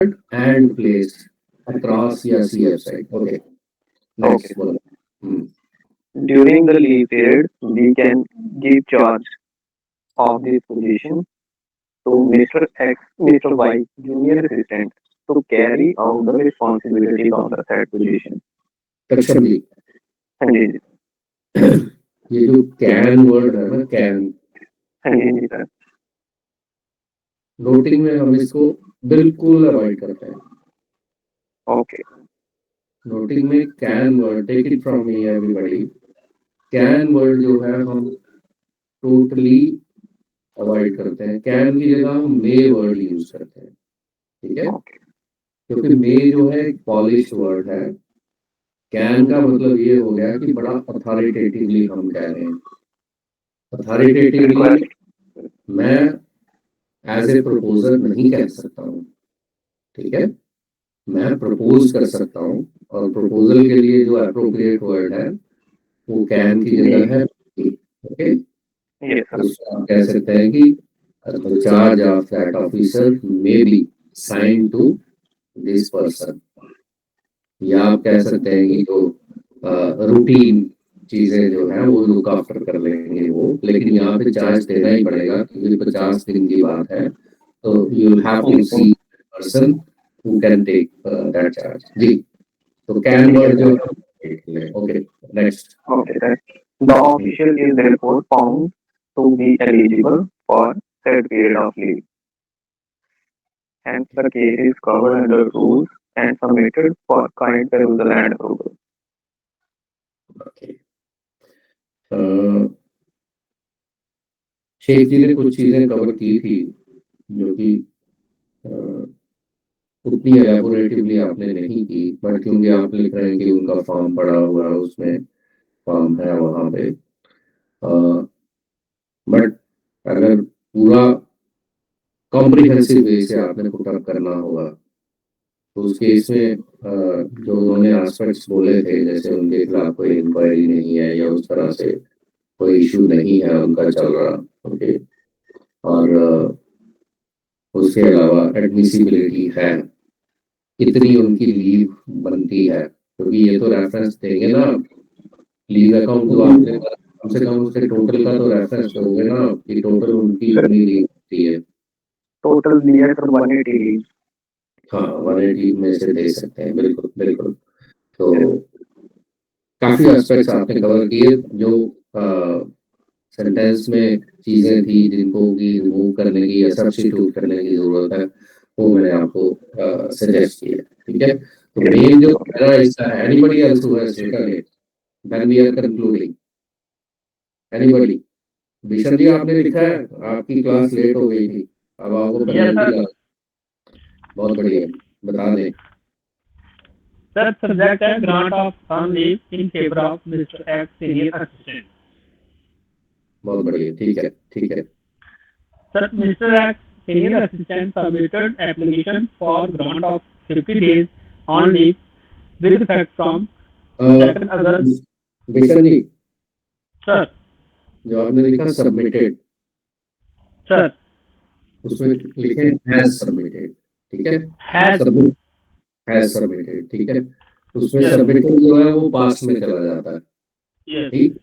and placed across your CF side. Okay, Okay. next one. Hmm. During the leave period, we can give charge of this position to Mr. X, Mr. Y, junior assistant, to carry out the responsibilities of the said position. कक्षम जी, हाँ जी जी। ये जो can word है ना, can, हाँ जी जी sir. Noting में हम इसको बिल्कुल अवॉइड करते हैं। ओके। नोटिंग में can word, take it from me everybody, can word जो है हम टोटली अवॉइड करते हैं। कैन की जगह हम मे वर्ड यूज करते हैं, ठीक है, ओके। क्योंकि मे जो है एक पॉलिश वर्ड है। कैन का मतलब ये हो गया कि बड़ा अथॉरिटेटिवली हम कह रहे हैं। Authoritatively request. मैं एज ए प्रपोजर नहीं कह सकता हूँ, ठीक है, मैं प्रपोज कर सकता हूँ, और प्रपोजल के लिए जो अप्रोप्रिएट वर्ड है वो कैन की जगह है। Okay, yes sir. उसको आप कह सकते हैं कि the charge of that officer may be signed to this person, या आप कह सकते हैं कि जो रूटीन चीजें जो है वो लुक आफ्टर कर लेंगे वो, लेकिन यहाँ पे चार्ज देना ही पड़ेगा क्योंकि 50 दिन की बात है, तो you will have to see person who can take that charge जी। तो कैन ठीक है वर्ड जो सर। है, okay, next. Okay sir. The official is therefore found to be eligible for said period of leave. Hence, the case is covered under rules and submitted for kind perusal and approval. Okay, Sheikh ji ने कुछ चीजें cover की थी जो कि उतनी एलेबोरेटिवली आपने नहीं की, बट क्योंकि आप लिख रहे हैं कि उनका फॉर्म पड़ा हुआ है, उसमें फॉर्म है वहां पे, बट अगर पूरा कॉम्प्रिहेंसिव वे से आपने पुटअप करना होगा तो उस केस में जो उन्होंने एस्पेक्ट्स बोले थे, जैसे उनके खिलाफ कोई इंक्वायरी नहीं है या उस तरह से कोई इशू नहीं है उनका चल रहा, ओके, और उसके अलावा एडमिसिबिलिटी है, कितनी उनकी लीव बनती है, क्योंकि ये तो रेफरेंस देंगे ना लीव अकाउंट, तो आपने कम से कम उसके टोटल का तो रेफरेंस दोगे ना कि टोटल उनकी सर, इतनी लीव होती है। टोटल दिया है सर 180 लीव। हाँ, 180 में से दे सकते हैं, बिल्कुल बिल्कुल। तो काफी एस्पेक्ट्स आपने कवर किए, जो सेंटेंस में चीजें थी जिनको की रिमूव करने की या सब्स्टिट्यूट करने की जरूरत है वो मैंने आपको सजेस्ट किया, ठीक है। तो मेन जो मेरा हिस्सा है, anybody else who has taken it, then we are concluding. Anybody? Vishan ji आपने लिखा है, आपकी क्लास लेट हो गई थी, अब आपको पेनल्टी लगा, बहुत बढ़िया, बता दें। Sir, subject है grant of some leave in favor of Mr. X senior assistant. बहुत बढ़िया, ठीक है ठीक है। Sir, Mr. X senior assistant submitted application for grant of 50 days on leave with effect from 2nd August. Vishan ji, Sir, जो आपने लिखा सबमिटेड, sir, उसमें लिखे हैज सबमिटेड, ठीक है, has हैज सबमिटेड, ठीक है, उसमें Yes. सबमिटेड जो है वो पास्ट में चला जाता है, yes. ठीक,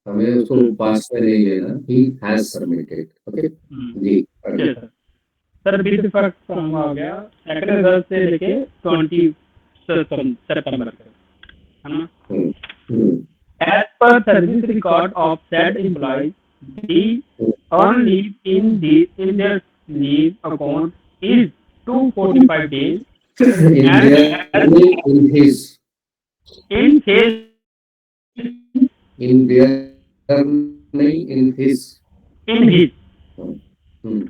हमें उसको पास्ट में नहीं लेना, ही हैज सबमिटेड, ओके जी। Yes, sir. Sir with effect from आ गया 2nd अगस्त से लेके 20 सितंबर तक, है ना? As per service record of said employees, the earned leave in their leave account is 245 days, in and their in his in his in their नहीं, in his in his hmm,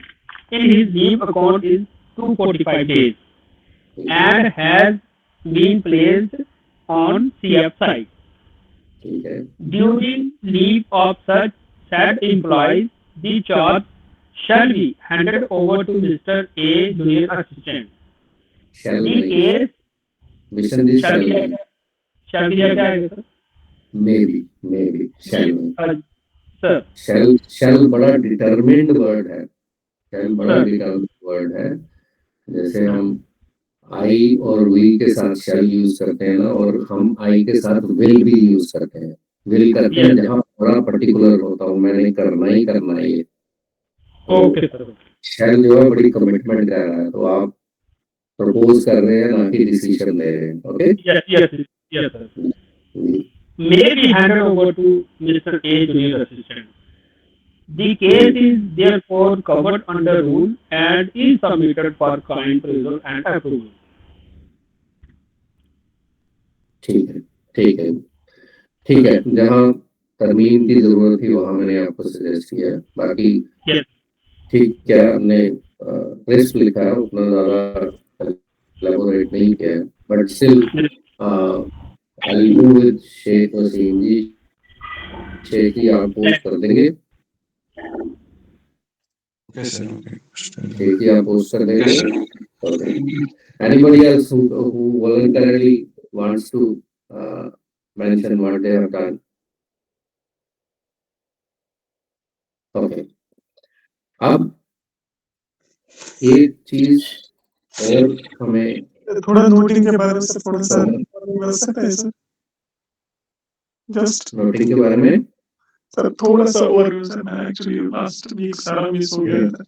in his leave account is 245 days and has been placed on CF site. ठीक है, During leave of such said employees, the charge shall be handed over to Mr. A, junior assistant. shall The नहीं, case Vishan ji shall shall be shall be क्या आएगा sir? maybe shall नहीं, sir shall बड़ा determined word है, shall बड़ा sir determined word है, जैसे हम आई और विल के साथ शैल यूज करते हैं ना, और हम आई के साथ विल भी यूज करते हैं। विल करते हैं जहाँ पूरा पर्टिकुलर होता हूँ, मैंने करना ही करना है ये। Okay sir. शैल जो है बड़ी कमिटमेंट कर रहा है, तो आप प्रपोज कर रहे हैं ना कि डिसीजन ले रहे हैं। Okay, Yes, sir. May be handed over to Mr. A Junior Assistant. The case is therefore covered under rule and is submitted for client review and approval. ठीक है, ठीक है, ठीक है। जहाँ तरमीम की जरूरत थी वहां मैंने आपको सजेस्ट किया है। बाकी Yes. ठीक क्या हमने रिस्क लिखा है, उतना ज्यादा एलेबोरेट नहीं किया है, but still I go with Sheikh Wasim ji. Sheikh ji आप पोस्ट कर देंगे? Okay, sir. Okay. Sheikh ji आप पोस्ट कर देंगे? Okay. Anybody else who voluntarily wants to mention what they have done? Okay. अब एक चीज और हमें थोड़ा नोटिंग के बारे में सर थोड़ा सा मिल सकता है सर? जस्ट नोटिंग के बारे में सर थोड़ा सा ओवरव्यू सर, मैं एक्चुअली लास्ट वीक सारा मिस हो गया था।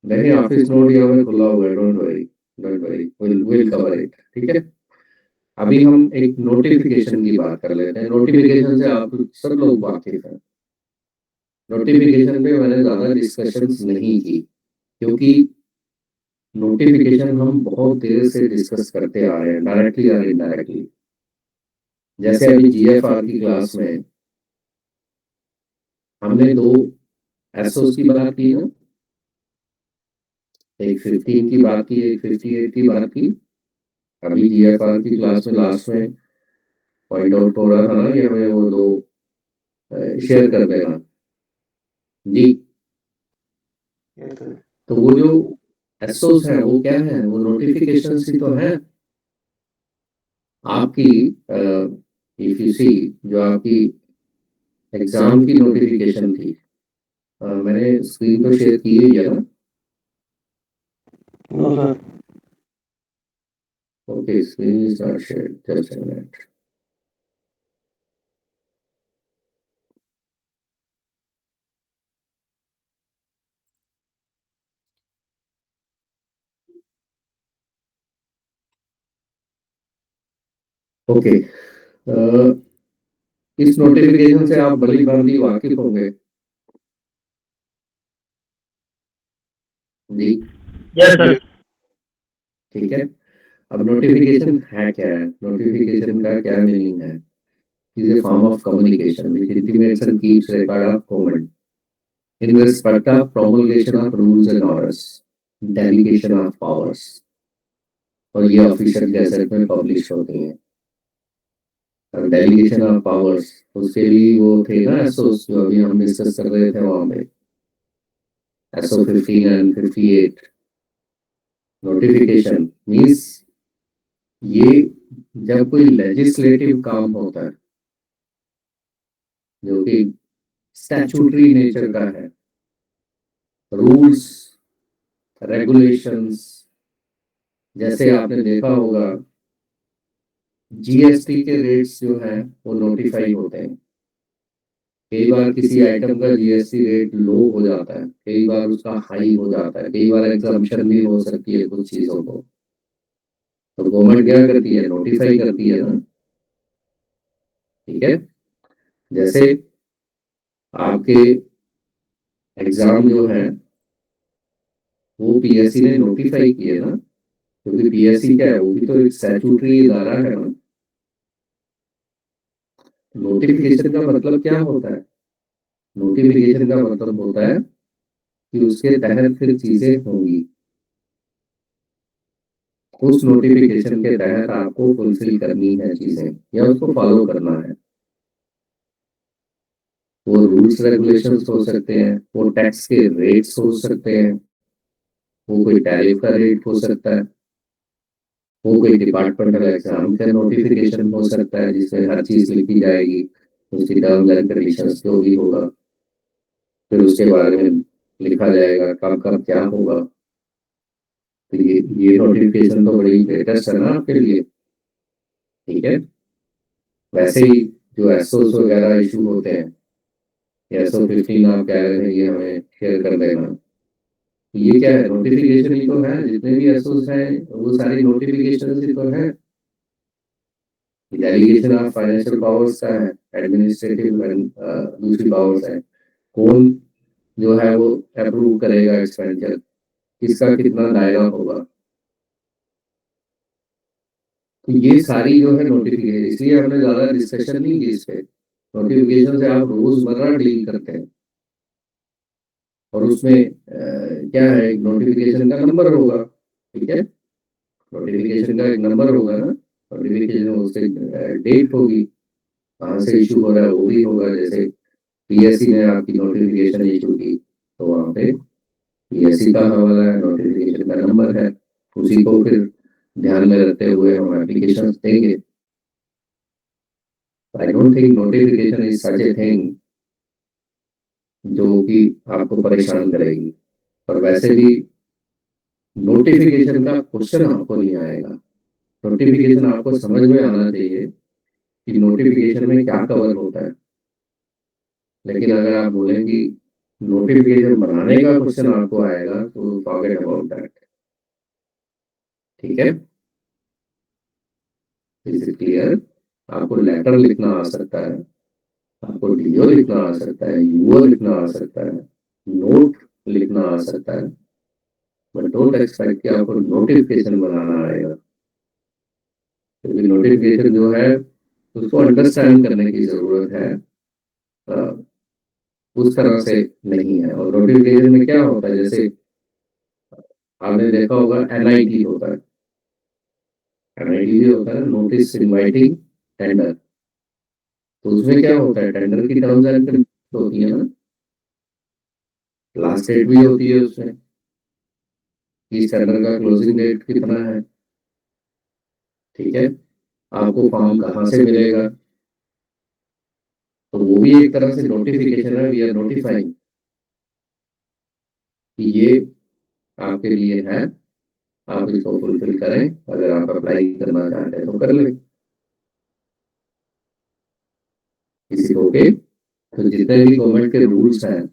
नहीं, ऑफिस नोट यहाँ पे खुला हुआ है, don't worry, don't worry, will cover it. ठीक है, अभी हम एक नोटिफिकेशन की बात कर लेते हैं। नोटिफिकेशन से आप सब लोग वाकिफ हैं। नोटिफिकेशन पे मैंने ज्यादा डिस्कशंस नहीं की, क्योंकि नोटिफिकेशन हम बहुत देर से डिस्कस करते आ रहे हैं, डायरेक्टली और इनडायरेक्टली। जैसे अभी जीएफआर की क्लास में हमने दो एसओस की बात की ना, एक 15 की बात की, एक 58 की बात की। अभी जीएफआर की क्लास में लास्ट में पॉइंट आउट हो रहा था ना कि हमें वो दो शेयर कर देना जी। तो वो जो एसओस है वो क्या है? वो नोटिफिकेशन ही तो है आपकी। इफ यू सी, जो आपकी एग्जाम की नोटिफिकेशन थी, मैंने स्क्रीन पर शेयर की है ना? Okay, screen is not share, just a minute. Okay, इस नोटिफिकेशन से आप भली भांति वाकिफ होंगे जी। Yes, sir. ठीक है, अब नोटिफिकेशन है क्या है? नोटिफिकेशन का क्या मीनिंग है? Is a form of communication which intimates and keeps record of comment in respect of promulgation of rules and orders, delegation of powers, और ये ऑफिशियल गैजेट में पब्लिश होती हैं। डेलीगेशन ऑफ पावर्स, उसके भी वो थे ना एसओस, जो अभी हम डिस्कस कर रहे थे वहां पे, एसओ 15 एंड 58। नोटिफिकेशन मींस ये जब कोई लेजिस्लेटिव काम होता है जो कि स्टैट्यूटरी नेचर का है, रूल्स रेगुलेशंस, जैसे आपने देखा होगा जीएसटी के रेट्स जो हैं वो नोटिफाई होते हैं। कई बार किसी आइटम का जीएसटी रेट लो हो जाता है, कई बार उसका हाई हो जाता है, कई बार एग्जम्पशन भी हो सकती है कुछ चीजों को। तो गवर्नमेंट क्या करती है? नोटिफाई करती है ना। ठीक है, जैसे आपके एग्जाम जो है वो पीएससी ने नोटिफाई किए ना, क्योंकि पीएससी क्या है? वो भी तो एक स्टैट्यूटरी इदारा है ना। नोटिफिकेशन का मतलब क्या होता है? नोटिफिकेशन का मतलब होता है कि उसके तहत फिर चीजें होंगी, उस नोटिफिकेशन के तहत आपको फुलफिल करनी है चीजें या उसको फॉलो करना है। वो रूल्स रेगुलेशंस हो सकते हैं, वो टैक्स के रेट्स हो सकते हैं, वो कोई टैरिफ का रेट हो सकता है, वो कोई डिपार्टमेंटल एग्जाम का नोटिफिकेशन हो सकता है जिसमें हर चीज लिखी जाएगी, उसकी टर्म्स एंड कंडीशंस जो भी होगा, फिर उसके बारे में लिखा जाएगा कब कब क्या होगा। तो ये नोटिफिकेशन तो बड़ी लेटेस्ट है ना आपके लिए, ठीक है। वैसे ही जो एसओस वगैरह इशू होते हैं, SO15 आप कह रहे हैं ये हमें शेयर कर देना, ये क्या है, नोटिफिकेशन ही तो है। जितने भी एसओस हैं वो सारी नोटिफिकेशन ही तो है। डेलीगेशन ऑफ फाइनेंशियल पावर्स का है, एडमिनिस्ट्रेटिव दूसरी पावर्स है। कौन जो है वो अप्रूव करेगा एक्सपेंडिचर, किसका कितना दायरा होगा, तो ये सारी जो है नोटिफिकेशन, इसलिए हमने ज्यादा डिस्कशन नहीं की इस पे। नोटिफिकेशन से आप रोजमर्रा डील करते हैं, और उसमें क्या है, एक नोटिफिकेशन का नंबर होगा, ठीक है। नोटिफिकेशन का एक नंबर होगा ना, नोटिफिकेशन उससे डेट होगी, कहाँ से इशू हो रहा है वो भी होगा। जैसे पीएससी ने आपकी नोटिफिकेशन इशू की, तो वहाँ पे पीएससी का हवाला है, नोटिफिकेशन का नंबर है, उसी को फिर ध्यान में रखते हुए हम एप्लीकेशन देंगे। I don't think notification is such a thing जो कि आपको परेशान करेगी। और वैसे भी नोटिफिकेशन का क्वेश्चन आपको नहीं आएगा। नोटिफिकेशन आपको समझ में आना चाहिए कि नोटिफिकेशन में क्या कवर होता है। लेकिन अगर आप बोलेंगे नोटिफिकेशन बनाने का क्वेश्चन आपको आएगा, तो फॉरगेट अबाउट दैट, ठीक है। Is it clear? आपको लेटर लिखना आ सकता है, आपको डीओ लिखना आ सकता है, यूओ लिखना आ सकता है, नोट लिखना आ सकता है, बट डोंट एक्सपेक्ट कि आपको नोटिफिकेशन बनाना आएगा। क्योंकि नोटिफिकेशन जो है उसको अंडरस्टैंड करने की जरूरत है, उस तरह से नहीं है। और नोटिफिकेशन में क्या होता है, जैसे आपने देखा होगा एनआईटी होता है, एनआईटी भी होता है, नोटिस इनवाइटिंग टेंडर। तो उसमें क्या होता है, टेंडर की टर्म्स एंड कंडीशंस होती है ना, लास्ट डेट भी होती है उसमें, इस टेंडर का क्लोजिंग डेट कितना है, ठीक है। आपको फॉर्म कहाँ से मिलेगा, तो वो भी एक तरह से नोटिफिकेशन है। वी आर नोटिफाइंग कि ये आपके लिए है, आप इसको फुलफिल करें। अगर आप अप्लाई करना चाहते हैं तो कर लें, किसी को ओके। तो जितने भी गवर्नमेंट के रूल्स हैं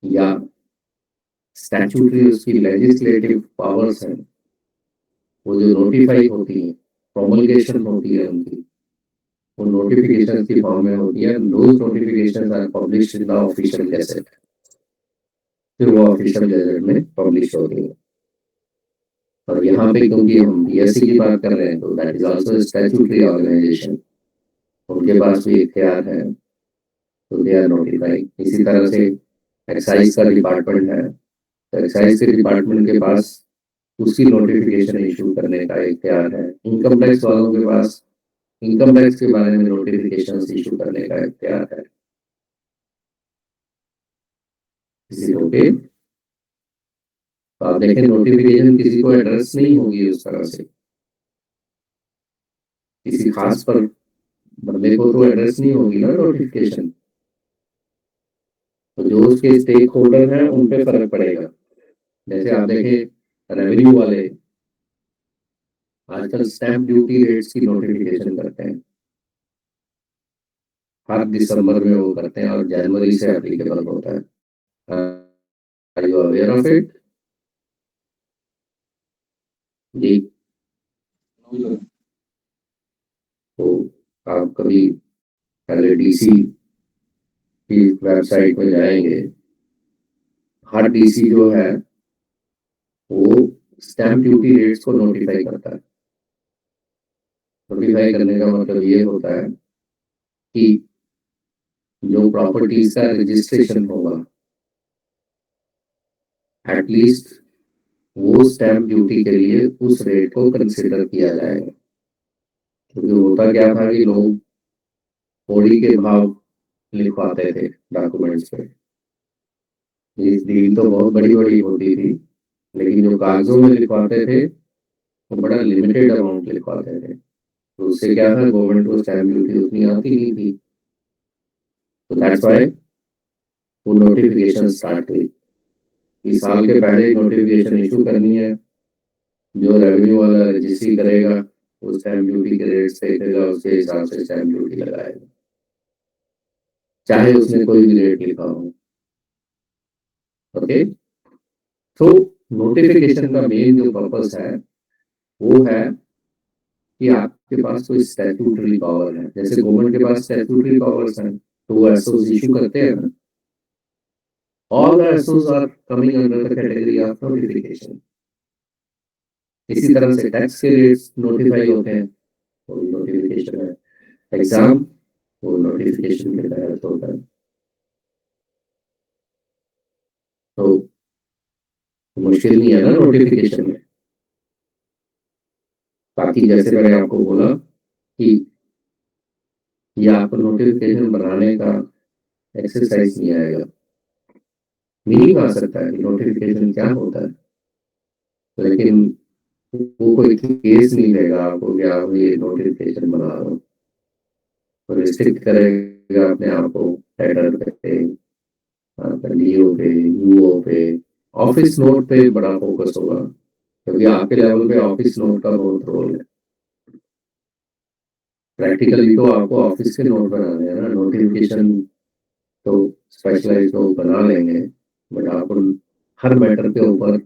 या स्टैट्यूटरी उसकी लेजिस्लेटिव पावर्स हैं, वो जो नोटिफाई होती है, प्रोमलगेशन होती है उनकी, वो नोटिफिकेशन की फॉर्म में होती है। Those notifications are published in the official gazette, फिर वो ऑफिशियल गैजेट में पब्लिश होती है। और यहाँ पे क्योंकि हम बीएससी की बात कर रहे हैं, तो that is also statutory organisation, उनके पास भी इख्तियार है, तो दे आर नोटिफाइंग। इसी तरह से एक्साइज का डिपार्टमेंट है, तो एक्साइज के डिपार्टमेंट के पास उसकी नोटिफिकेशन इशू करने का इख्तियार है। इनकम टैक्स वालों के पास इनकम टैक्स के बारे में नोटिफिकेशन इशू करने का इख्तियार है। ओके, तो आप देखें नोटिफिकेशन किसी को एड्रेस नहीं होगी उस तरह से, किसी खास पर बंदे को तो एड्रेस नहीं होगी ना नोटिफिकेशन, तो जो उसके स्टेक होल्डर हैं उन पे फर्क पड़ेगा। जैसे आप देखें रेवेन्यू वाले आजकल स्टैंप ड्यूटी रेट्स की नोटिफिकेशन करते हैं, हर दिसंबर में वो करते हैं और जनवरी से एप्लीकेबल होता है। Are you aware of it? जी, तो आप कभी पहले डीसी की वेबसाइट में जाएंगे, हर डीसी जो है वो स्टैंप ड्यूटी रेट्स को नोटिफाई करता है। नोटिफाई करने का मतलब ये होता है कि जो प्रॉपर्टीज का रजिस्ट्रेशन होगा, एटलीस्ट वो स्टैंप ड्यूटी के लिए उस रेट को कंसिडर किया जाएगा। क्योंकि होता क्या था कि लोग कौड़ी के भाव लिखवाते थे डॉक्यूमेंट्स पे। इस डील तो बहुत बड़ी बड़ी होती थी, लेकिन जो कागजों में लिखवाते थे वो बड़ा लिमिटेड अमाउंट लिखवाते थे। तो उससे क्या था, गवर्नमेंट को स्टैंप ड्यूटी उतनी आती नहीं थी। तो दैट्स व्हाई वो नोटिफिकेशन स्टार्ट हुई। इस साल के पहले नोटिफिकेशन इशू करनी है, जो रेवेन्यू वाला रजिस्ट्री करेगा वो स्टैम्प ड्यूटी के रेट देखेगा, उसके हिसाब से स्टैम्प ड्यूटी लगाएगा, चाहे उसने कोई भी रेट लिखा हो। ओके, तो नोटिफिकेशन का मेन जो पर्पस है वो है कि आपके पास कोई स्टैट्यूटरी पावर है, जैसे गवर्नमेंट के पास स्टैट्यूटरी पावर्स हैं तो वो एसओस इशू करते हैं ना। All the SOs are coming under the category of notification. इसी तरह से टैक्स के रेट्स नोटिफाई होते हैं, वो नोटिफिकेशन है। एग्जाम वो नोटिफिकेशन के तहत होता है। तो मुश्किल नहीं है ना नोटिफिकेशन में। बाकी जैसे मैंने आपको बोला कि ये आपको नोटिफिकेशन बनाने का एक्सरसाइज नहीं आएगा, मीनिंग आ सकता है कि नोटिफिकेशन क्या होता है, लेकिन वो कोई केस नहीं देगा आपको कि आप ये नोटिफिकेशन बना रहे हो, तो रिस्ट्रिक्ट करेगा अपने आप को हेडर पे, डीओ पे, यूओ पे, ऑफिस नोट पे बड़ा फोकस होगा, क्योंकि आपके लेवल पे ऑफिस नोट का बहुत रोल है। प्रैक्टिकली तो आपको ऑफिस के नोट बनाने हैं ना, नोटिफिकेशन तो स्पेशलाइज तो बना लेंगे, बट आपको हर मैटर के ऊपर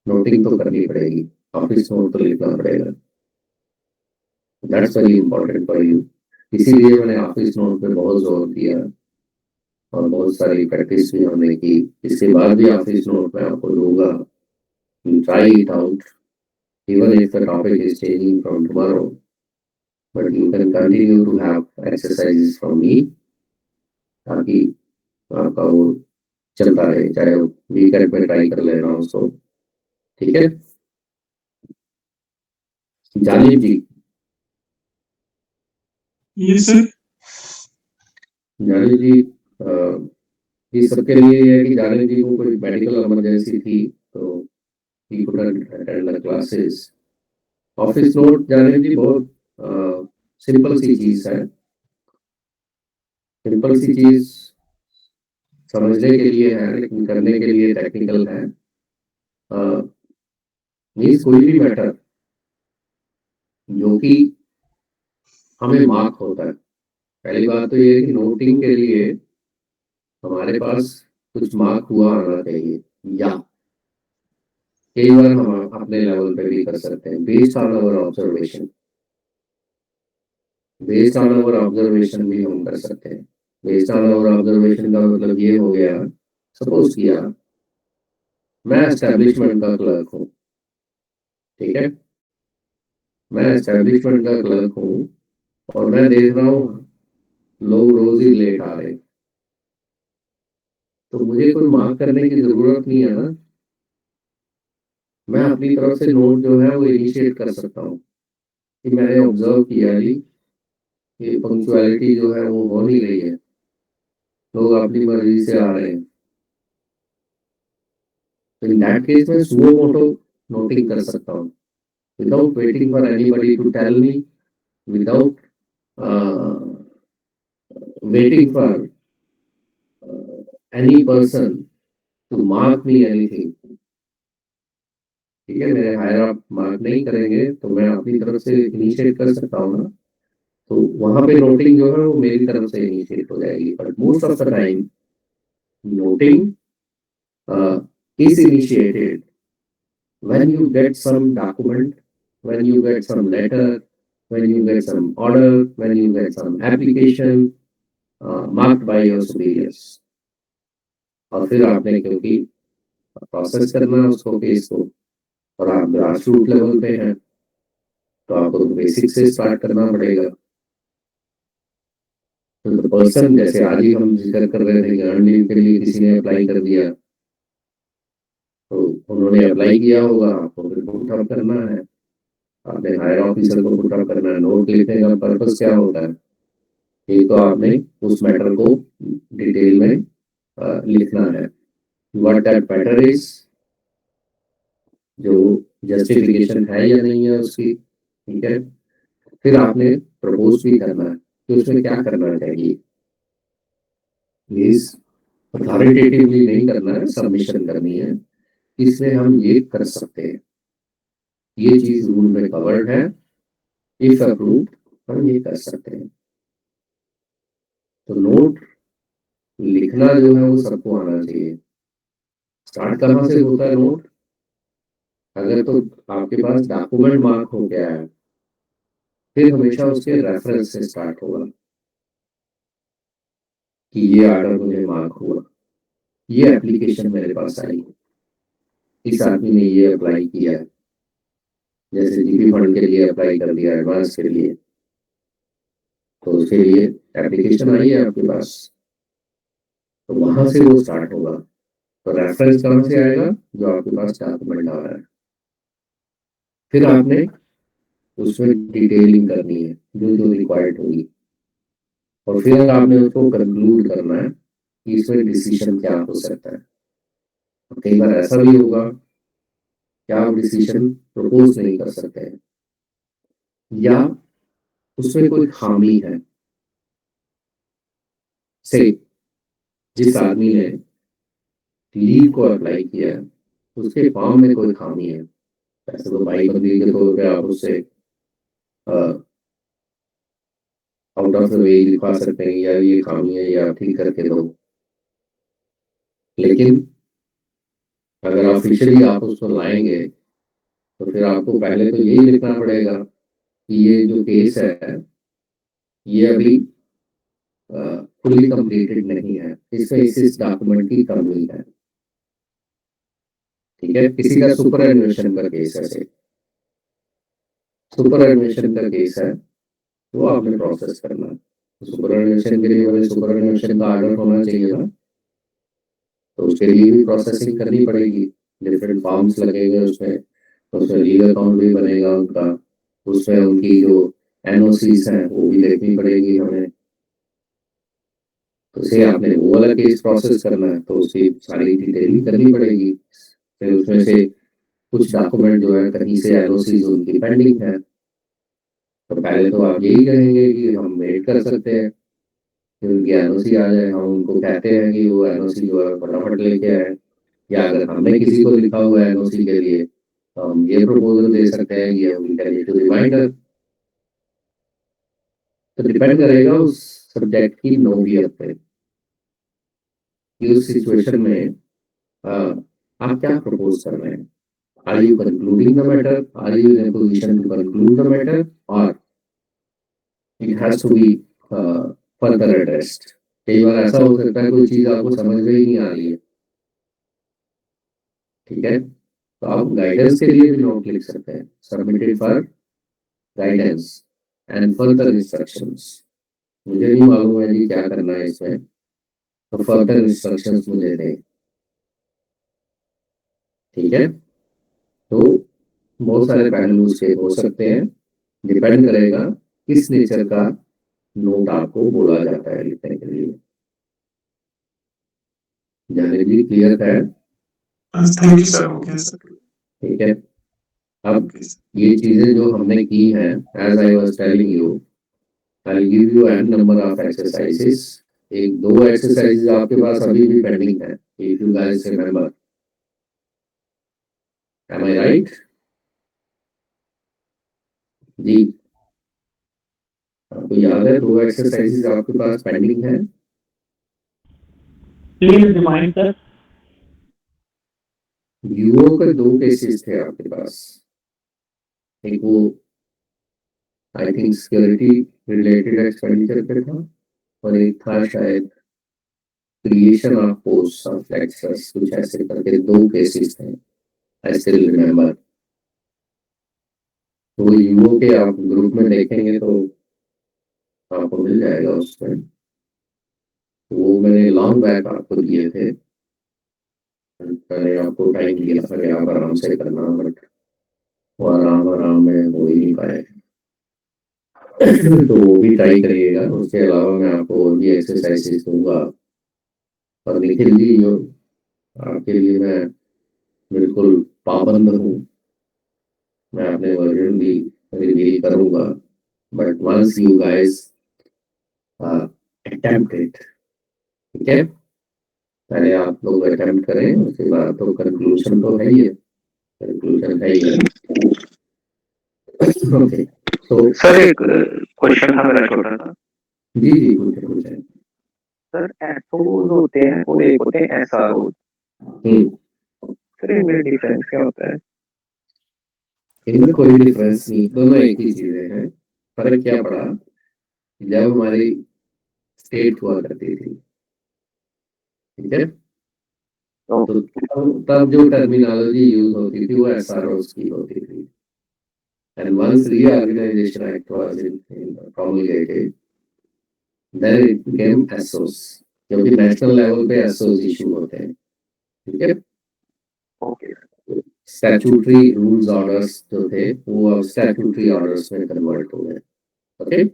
नोटिंग तो करनी पड़ेगी, ऑफिस नोट तो लिखना पड़ेगा। That's very important for you. इसीलिए मैंने ऑफिस नोट पे बहुत जोर दिया और बहुत सारी प्रैक्टिस भी हमने की। इसके बाद भी ऑफिस नोट में आपको दूंगा, try it out even if the topic is changing from tomorrow, but you can continue to have exercises from me ताकि आपका वो चलता रहे, चाहे वीकेंड में ट्राई कर लेना उसको। ठीक है जालिम जी? ये सर जालिम जी, ये सबके लिए ये है कि जालिम जी को कोई मेडिकल इमरजेंसी थी तो he couldn't attend the classes। Office note जालिम जी बहुत सिंपल सी चीज है, सिंपल सी चीज समझने के लिए है लेकिन करने के लिए टेक्निकल है। मीन्स कोई भी मैटर जो कि हमें मार्क होता है, पहली बात तो ये है कि नोटिंग के लिए हमारे पास कुछ मार्क हुआ आना चाहिए, या कई बार हम अपने लेवल पे भी कर सकते हैं based on our observation. Based on our observation भी हम कर सकते हैं। बेस्ड ऑन आवर ऑब्जर्वेशन का मतलब ये हो गया, सपोज किया मैं एस्टेब्लिशमेंट का क्लर्क हूँ, ठीक है, मैं एस्टेब्लिशमेंट का क्लर्क हूँ और मैं देख रहा हूँ लोग रोज ही लेट आ रहे, तो मुझे कोई मार्क करने की जरूरत नहीं है ना। मैं अपनी तरफ से नोट जो है वो इनिशिएट कर सकता हूँ कि मैंने ऑब्जर्व किया जी ये पंक्चुअलिटी जो है वो हो नहीं रही है, लोग अपनी मर्जी से आ रहे हैं। तो इन दैट केस में सुओ मोटो नोटिंग कर सकता हूँ without waiting for anybody to tell me, without waiting for any person to mark me anything। ठीक है, मेरे हायर अप मार्क नहीं करेंगे तो मैं अपनी तरफ से इनिशिएट कर सकता हूँ ना, तो वहां पे नोटिंग जो है वो मेरी तरफ से इनिशिएट हो जाएगी। But most of the time noting is initiated when you get some document, when you get some letter, when you get some order, when you get some application marked by your superiors। और फिर आपने क्योंकि process करना है उसको case को, और आप ग्रास रूट लेवल पे हैं तो आपको बेसिक से स्टार्ट करना पड़ेगा। तो पर्सन जैसे आज ही हम जिक्र कर रहे थे अर्न लीव के लिए किसी ने अप्लाई कर दिया, तो उन्होंने अप्लाई किया होगा, आपको फिर पुटअप करना है, आपने हायर ऑफिसर को पुटअप करना है। नोट लिखने का पर्पस क्या होता है, एक तो आपने उस मैटर को डिटेल में लिखना है, व्हाट दैट मैटर इज, जो जस्टिफिकेशन है या नहीं है उसकी, ठीक है। फिर आपने प्रपोज भी करना है कि उसमें क्या करना चाहिए। प्लीज अथॉरिटेटिवली नहीं करना है, सबमिशन करनी है, इसमें हम ये कर सकते हैं, ये चीज रूल में कवर्ड है, इफ अप्रूव हम ये कर सकते हैं। तो नोट लिखना जो है वो सबको आना चाहिए। स्टार्ट कहाँ से होता है नोट? अगर तो आपके पास डॉक्यूमेंट मार्क हो गया है, फिर हमेशा उसके रेफरेंस से स्टार्ट होगा कि ये आर्डर मुझे मार्क हुआ, ये एप्लीकेशन मेरे पास आई, इस आदमी ने ये अप्लाई किया है, जैसे जीपी फंड के लिए अप्लाई कर दिया एडवांस के लिए, तो उसके लिए एप्लीकेशन आई है आपके पास, तो वहां से वो स्टार्ट होगा। तो रेफरेंस कहाँ से आएगा? जो आपके पास डॉक्यूमेंट आ रहा है। फिर आपने उसमें डिटेलिंग करनी है जो जो रिक्वायर्ड होगी, और फिर आपने उसको कंक्लूड करना है कि इसमें डिसीजन क्या हो सकता है। कई बार ऐसा भी होगा कि आप डिसीजन प्रपोज नहीं कर सकते हैं, या उसमें कोई खामी है, से जिस आदमी ने लीव को अप्लाई किया है उसके फॉर्म में कोई खामी है। ऐसे तो भाई बंदी के तौर पे आप उससे आउट ऑफ द वे लिखवा सकते हैं, या ये खामी है या ठीक करके दो, लेकिन अगर ऑफिशियली आप उसको लाएंगे तो फिर आपको पहले तो यही लिखना पड़ेगा कि ये जो केस है ये अभी फुली कंप्लीटेड नहीं है, इसमें इस डॉक्यूमेंट की कमी है। ठीक है, किसी का सुपर एनुएशन का केस है, सुपर एनुएशन का केस है, वो आपने प्रोसेस करना है। सुपर एनुएशन के लिए हमें सुपर एनुएशन का आर्डर होना चाहिए ना, तो उसके लिए भी प्रोसेसिंग करनी पड़ेगी, डिफरेंट फॉर्म्स लगेंगे उसमें, उसमें लीगल अकाउंट भी बनेगा उनका, उसमें उनकी जो एनओसीज हैं वो भी देखनी पड़ेगी हमें। तो से आपने वो वाला केस प्रोसेस करना है तो उसकी सारी डिटेलिंग करनी पड़ेगी। फिर उसमें से कुछ डॉक्यूमेंट जो है कहीं से एनओसीज उनकी पेंडिंग है, तो पहले तो आप यही कहेंगे कि हम वेट कर सकते हैं कि उनकी एनओसी आ जाए, हम उनको कहते हैं कि वो एनओसी जो है फटाफट लेके आए, या अगर हमने किसी को लिखा हुआ है एनओसी के लिए तो हम ये प्रपोजल दे सकते हैं कि वी कैन इशू रिमाइंडर। तो डिपेंड करेगा उस सब्जेक्ट की नोवियत पे कि उस सिचुएशन में आप क्या प्रपोज कर रहे हैं। Are you concluding the matter, are you in a position to conclude the matter, और it has to be further addressed. कई बार ऐसा हो सकता है कोई चीज आपको समझ में ही नहीं आ रही है, ठीक है, तो आप गाइडेंस के लिए भी नोट लिख सकते हैं, submitted for guidance and further instructions. मुझे नहीं मालूम है जी क्या करना है इसमें, तो फर्दर इंस्ट्रक्शंस मुझे दें। ठीक है, तो बहुत सारे पहलू उसके हो सकते हैं, डिपेंड करेगा किस नेचर का नोट आपको बोला जाता है लिखने के लिए। जाने जी क्लियर है? Thank you sir, okay sir. ठीक है, अब ये चीजें जो हमने की हैं, as I was telling you, I will give you an number of exercises. एक दो एक्सरसाइजेस आपके पास अभी भी पेंडिंग है, if you guys remember, am I right? जी, आपको याद है दो एक्सरसाइजेस आपके पास पेंडिंग है? Please remind sir. यूओ के दो केसेस थे आपके पास, एक वो I think security related expenditure पे था, और एक था शायद creation of post of lectures, कुछ ऐसे करके दो केसेस थे, आई स्टिल रिमेंबर। तो यूओ के आप ग्रुप में देखेंगे तो आपको मिल जाएगा उसमें, वो मैंने लॉन्ग बैक आपको दिए थे, मैंने आपको टाइम दिया था कि आप आराम से करना, बट वो आराम में हो ही नहीं पाए। तो वो भी ट्राई करिएगा, उसके अलावा मैं आपको और भी एक्सरसाइजेस दूंगा, और निखिल जी जो आपके लिए मैं बिल्कुल पाबंद हूँ, मैं अपने वर्जन भी रिवील करूंगा, but once you guys attempt it, ठीक है, पहले आप लोग अटेम्प्ट करें, उसके बाद तो कंक्लूजन तो है ही है, कंक्लूजन है ही है। ओके, तो सर एक क्वेश्चन था मेरा छोटा सा। जी जी पूछे। सर एसओज होते हैं और एक होते हैं एसआरओ। सर इनमें डिफरेंस क्या होता है? इनमें कोई डिफरेंस नहीं, दोनों एक ही चीजें हैं। फर्क क्या पड़ा, जब हमारी स्टेट हुआ करती थी, ठीक है, तो तो तब जो टर्मिनोलॉजी यूज होती थी वो एसआरओस की होती थी। And once reorganisation act was promulgated, then it became SOs, क्योंकि नेशनल लेवल पे एसओस इशू होते हैं, ठीक है। ओके स्टैट्यूटरी रूल्स ऑर्डर्स जो थे वो अब स्टैट्यूटरी ऑर्डर्स में कन्वर्ट हो गए, ओके।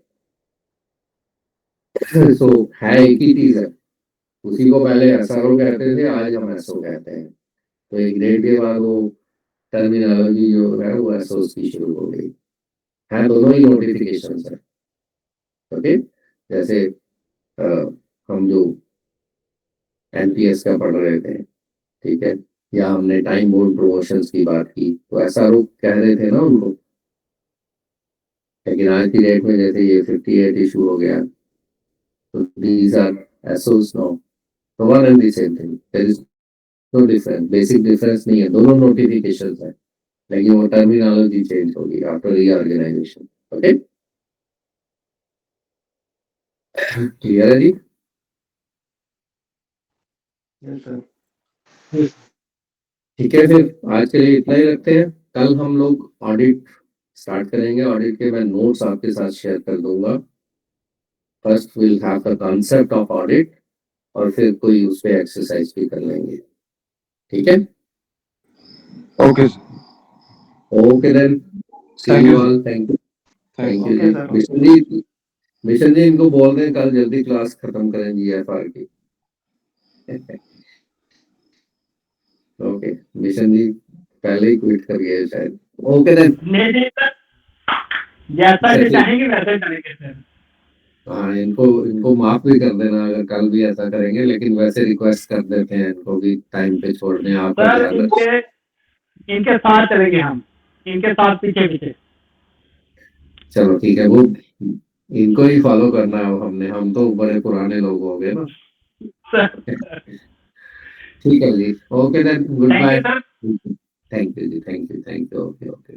सो है एक ही चीज है, उसी को पहले एसआरओ कहते थे, आज हम एसओ कहते हैं। तो एक डेट के बाद वो टर्मिनोलॉजी जो है वो एसओस की शुरू हो गई है। दोनों ही नोटिफिकेशन है, ओके। जैसे अ, हम जो एनपीएस का पढ़ रहे थे, ठीक है, या हमने टाइम बोर्ड प्रमोशंस की बात की, तो एसआरओ कह रहे थे ना उनको, लेकिन आज की डेट में जैसे ये 58 इशू हो गया, तो दीज आर एसओस नाउ, तो one and the same thing, there is no difference, basic difference नहीं है, दोनों नोटिफिकेशंस है, लेकिन वो टर्मिनोलॉजी चेंज होगी आफ्टर रीऑर्गेनाइजेशन, ओके। क्लियर है जी? ठीक है, फिर आज के लिए इतना ही रखते हैं। कल हम लोग ऑडिट स्टार्ट करेंगे, ऑडिट के मैं नोट्स आपके साथ शेयर कर दूंगा। First will have the concept of audit, और फिर कोई उस पे एक्सरसाइज भी कर लेंगे, ठीक है। Okay okay then, see Thank you you, sir. All, thank you, thank you okay जी। सर। मिशन जी इनको बोल दें कल जल्दी क्लास खत्म करें जीएफआर की। ओके, मिशन जी पहले ही क्विट कर गए शायद। ओके देन, नहीं नहीं सर, जैसा कि चाहेंगे वैसे करेंगे सर। हाँ, इनको इनको माफ भी कर देना अगर कल भी ऐसा करेंगे, लेकिन वैसे रिक्वेस्ट कर देते हैं इनको भी टाइम पे छोड़ने, आपका सर ध्यान रखें। इनके साथ चलेंगे हम, इनके साथ पीछे पीछे। चलो ठीक है, वो इनको ही फॉलो करना है हमने, हम तो बड़े पुराने लोग हो गए ना। सर ठीक है जी, okay then, good thank bye. You sir. Thank you जी, थैंक यू, ओके ओके।